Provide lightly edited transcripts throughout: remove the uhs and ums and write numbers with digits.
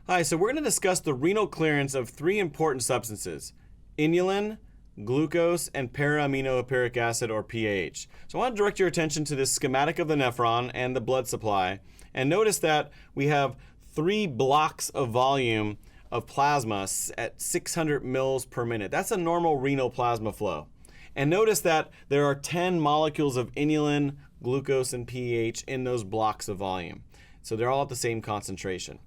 Hi, so we're going to discuss the renal clearance of three important substances: inulin, glucose, and para-aminopieric acid, or PAH. So I want to direct your attention to this schematic of the nephron and the blood supply, and notice that we have three blocks of volume of plasma at 600 mils per minute. That's a normal renal plasma flow. And notice that there are 10 molecules of inulin, glucose, and PAH in those blocks of volume. So they're all at the same concentration.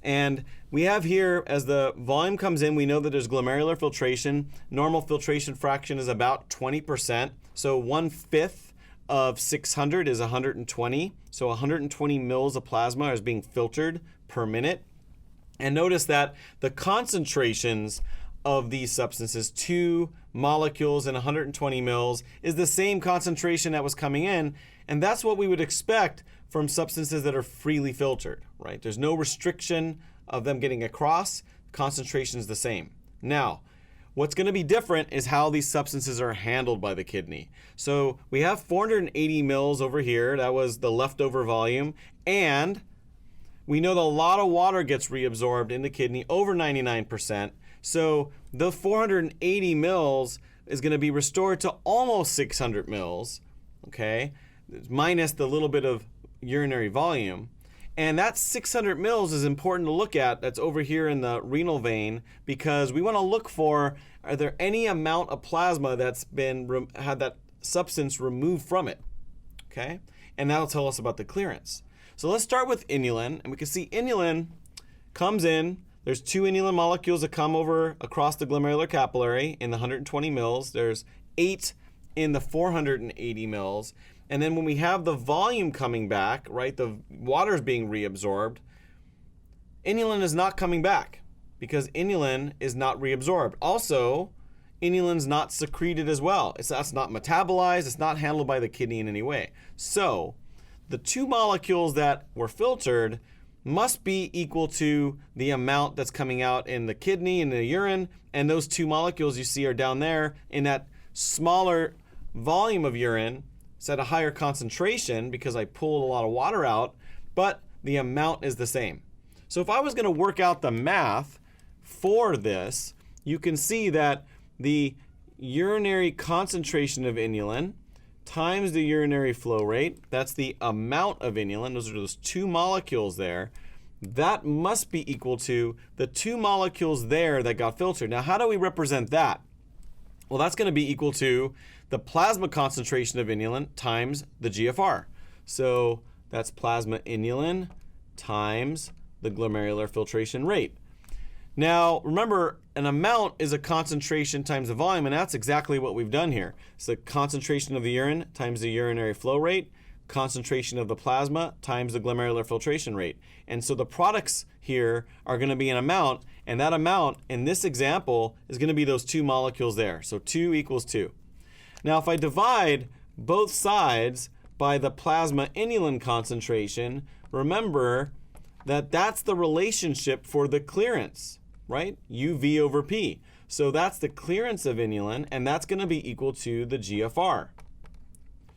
And we have here, as the volume comes in, we know that there's glomerular filtration. Normal filtration fraction is about 20%. So 1/5 of 600 is 120. So 120 mils of plasma is being filtered per minute. And notice that the concentrations of these substances, 2 molecules in 120 mils, is the same concentration that was coming in. And that's what we would expect from substances that are freely filtered, right? There's no restriction of them getting across. Concentration is the same. Now, what's going to be different is how these substances are handled by the kidney. So we have 480 mils over here. That was the leftover volume. And we know that a lot of water gets reabsorbed in the kidney, over 99%. So the 480 mils is going to be restored to almost 600 mils, okay, minus the little bit of urinary volume. And that 600 mils is important to look at. That's over here in the renal vein, because we want to look for, are there any amount of plasma that's been had that substance removed from it, okay? And that'll tell us about the clearance. So let's start with inulin, and we can see inulin comes in. There's 2 inulin molecules that come over across the glomerular capillary in the 120 mils. There's 8 in the 480 mils. And then when we have the volume coming back, right, the water is being reabsorbed, inulin is not coming back because inulin is not reabsorbed. Also, inulin's not secreted as well. That's not metabolized. It's not handled by the kidney in any way. So the 2 molecules that were filtered must be equal to the amount that's coming out in the kidney and the urine. And those 2 molecules you see are down there in that smaller volume of urine. It's at a higher concentration because I pulled a lot of water out, but the amount is the same. So if I was going to work out the math for this, you can see that the urinary concentration of inulin times the urinary flow rate, that's the amount of inulin, those are those 2 molecules there, that must be equal to the 2 molecules there that got filtered. Now, how do we represent that? Well, that's going to be equal to the plasma concentration of inulin times the GFR. So that's plasma inulin times the glomerular filtration rate. Now, remember, an amount is a concentration times the volume, and that's exactly what we've done here. It's the concentration of the urine times the urinary flow rate, concentration of the plasma times the glomerular filtration rate. And so the products here are going to be an amount, and that amount in this example is going to be those 2 molecules there. So 2 equals 2. Now, if I divide both sides by the plasma inulin concentration, remember that that's the relationship for the clearance, right? UV over P. So that's the clearance of inulin, and that's going to be equal to the GFR.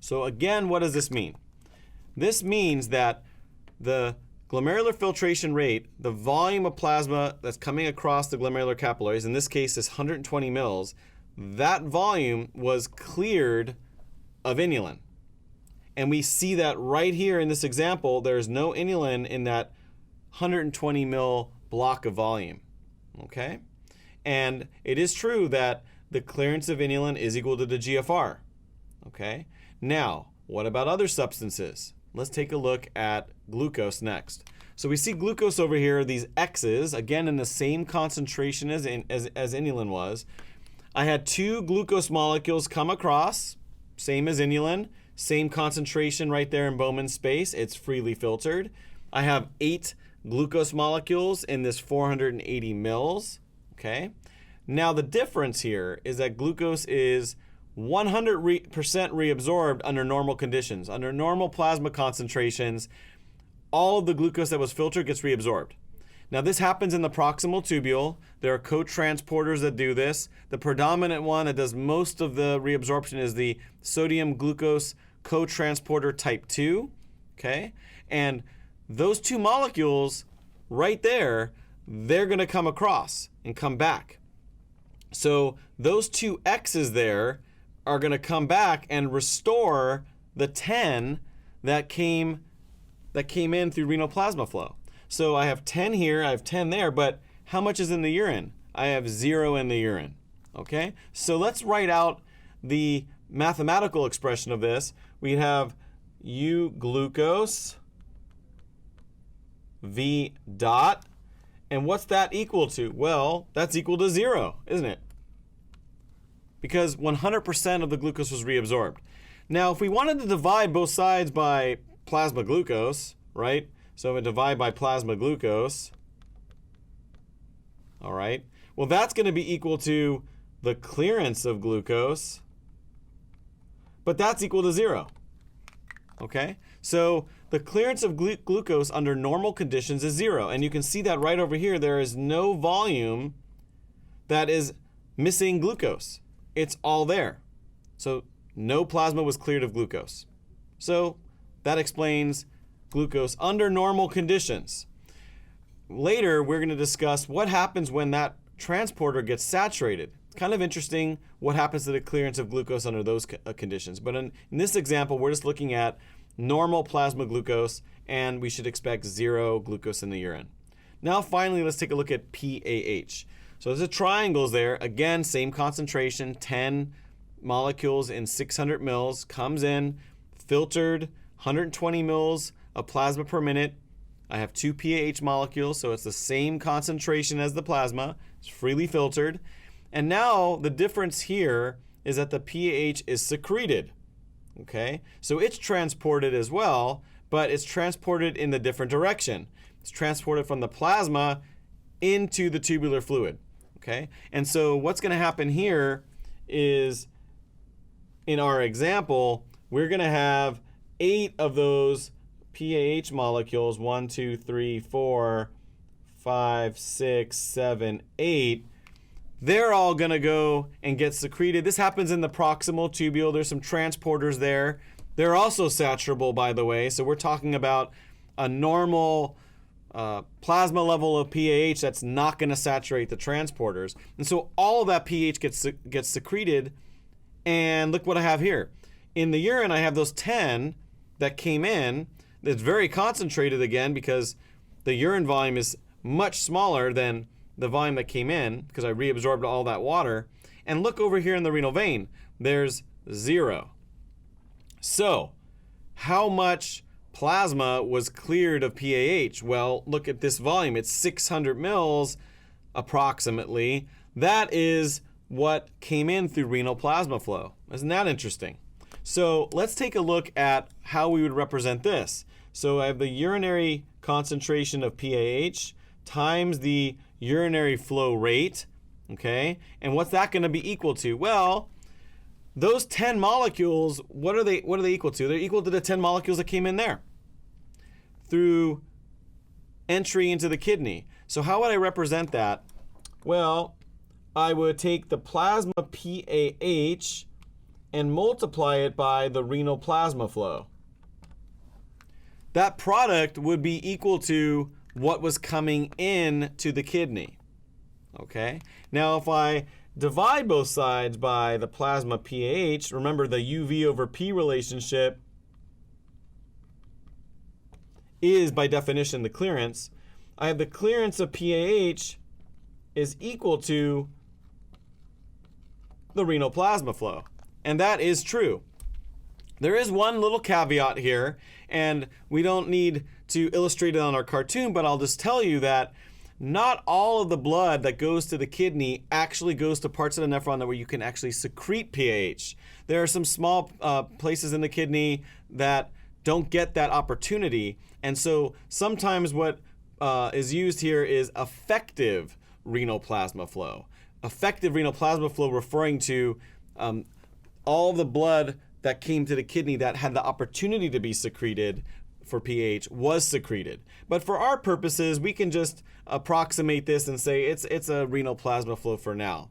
So again, what does this mean? This means that the glomerular filtration rate, the volume of plasma that's coming across the glomerular capillaries, in this case is 120 mils, that volume was cleared of inulin. And we see that right here in this example. There's no inulin in that 120 mil block of volume, okay? And it is true that the clearance of inulin is equal to the GFR, okay? Now, what about other substances? Let's take a look at glucose next. So we see glucose over here, these X's, again in the same concentration as inulin was. I had 2 glucose molecules come across, same as inulin, same concentration right there in Bowman's space. It's freely filtered. I have 8 glucose molecules in this 480 mils, okay? Now the difference here is that glucose is 100% reabsorbed under normal conditions. Under normal plasma concentrations, all of the glucose that was filtered gets reabsorbed. Now this happens in the proximal tubule. There are co-transporters that do this. The predominant one that does most of the reabsorption is the sodium glucose co-transporter type 2, okay? And those 2 molecules right there, they're going to come across and come back. So those two X's there are going to come back and restore the 10 that came in through renal plasma flow. So I have 10 here, I have 10 there, but how much is in the urine? I have 0 in the urine. Okay? So let's write out the mathematical expression of this. We have U glucose V dot. And what's that equal to? Well, that's equal to 0, isn't it? Because 100% of the glucose was reabsorbed. Now, if we wanted to divide both sides by plasma glucose, right? So we divide by plasma glucose, all right? Well, that's going to be equal to the clearance of glucose, but that's equal to 0, okay? So the clearance of glucose under normal conditions is 0. And you can see that right over here. There is no volume that is missing glucose. It's all there. So no plasma was cleared of glucose. So that explains glucose under normal conditions. Later, we're going to discuss what happens when that transporter gets saturated. It's kind of interesting what happens to the clearance of glucose under those conditions. But in this example, we're just looking at normal plasma glucose, and we should expect 0 glucose in the urine. Now finally, let's take a look at PAH. So there's a triangles there. Again, same concentration, 10 molecules in 600 mils, comes in, filtered, 120 mils of plasma per minute. I have 2 PAH molecules, so it's the same concentration as the plasma. It's freely filtered. And now the difference here is that the PAH is secreted. Okay, so it's transported as well, but it's transported in the different direction. It's transported from the plasma into the tubular fluid. Okay, and so what's going to happen here is, in our example, we're going to have 8 of those PAH molecules, 1, 2, 3, 4, 5, 6, 7, 8. They're all going to go and get secreted. This happens in the proximal tubule. There's some transporters there. They're also saturable, by the way. So we're talking about a normal plasma level of PAH that's not going to saturate the transporters. And so all of that pH gets secreted. And look what I have here. In the urine, I have those 10 that came in. It's very concentrated again because the urine volume is much smaller than the volume that came in because I reabsorbed all that water. And look over here in the renal vein, there's 0. So how much plasma was cleared of PAH? Well, look at this volume. It's 600 mils approximately. That is what came in through renal plasma flow. Isn't that interesting? So let's take a look at how we would represent this. So I have the urinary concentration of PAH times the urinary flow rate, okay? And what's that going to be equal to? Well, those 10 molecules, what are they equal to? They're equal to the 10 molecules that came in there through entry into the kidney. So how would I represent that? Well, I would take the plasma PAH and multiply it by the renal plasma flow. That product would be equal to what was coming in to the kidney. Okay? Now, if I divide both sides by the plasma pH, remember the UV over P relationship is, by definition, the clearance. I have the clearance of PAH is equal to the renal plasma flow. And that is true. There is one little caveat here, and we don't need to illustrate it on our cartoon, but I'll just tell you that not all of the blood that goes to the kidney actually goes to parts of the nephron where you can actually secrete PAH. There are some small places in the kidney that don't get that opportunity, and so sometimes what is used here is effective renal plasma flow. Effective renal plasma flow referring to all the blood that came to the kidney that had the opportunity to be secreted for PAH was secreted. But for our purposes, we can just approximate this and say it's a renal plasma flow for now,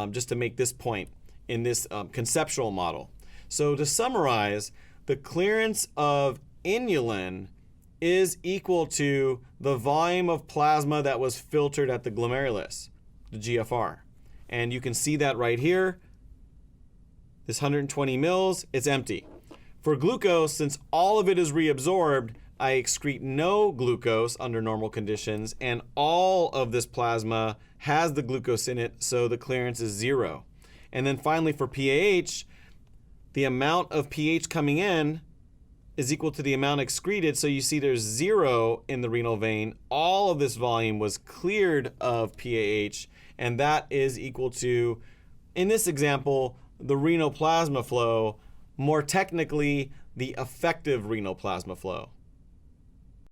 just to make this point in this conceptual model. So to summarize, the clearance of inulin is equal to the volume of plasma that was filtered at the glomerulus, the GFR. And you can see that right here. This 120 mils, it's empty. For glucose, since all of it is reabsorbed, I excrete no glucose under normal conditions, and all of this plasma has the glucose in it, so the clearance is 0. And then finally for PAH, the amount of pH coming in is equal to the amount excreted, so you see there's 0 in the renal vein. All of this volume was cleared of PAH, and that is equal to, in this example, the renal plasma flow, more technically, the effective renal plasma flow.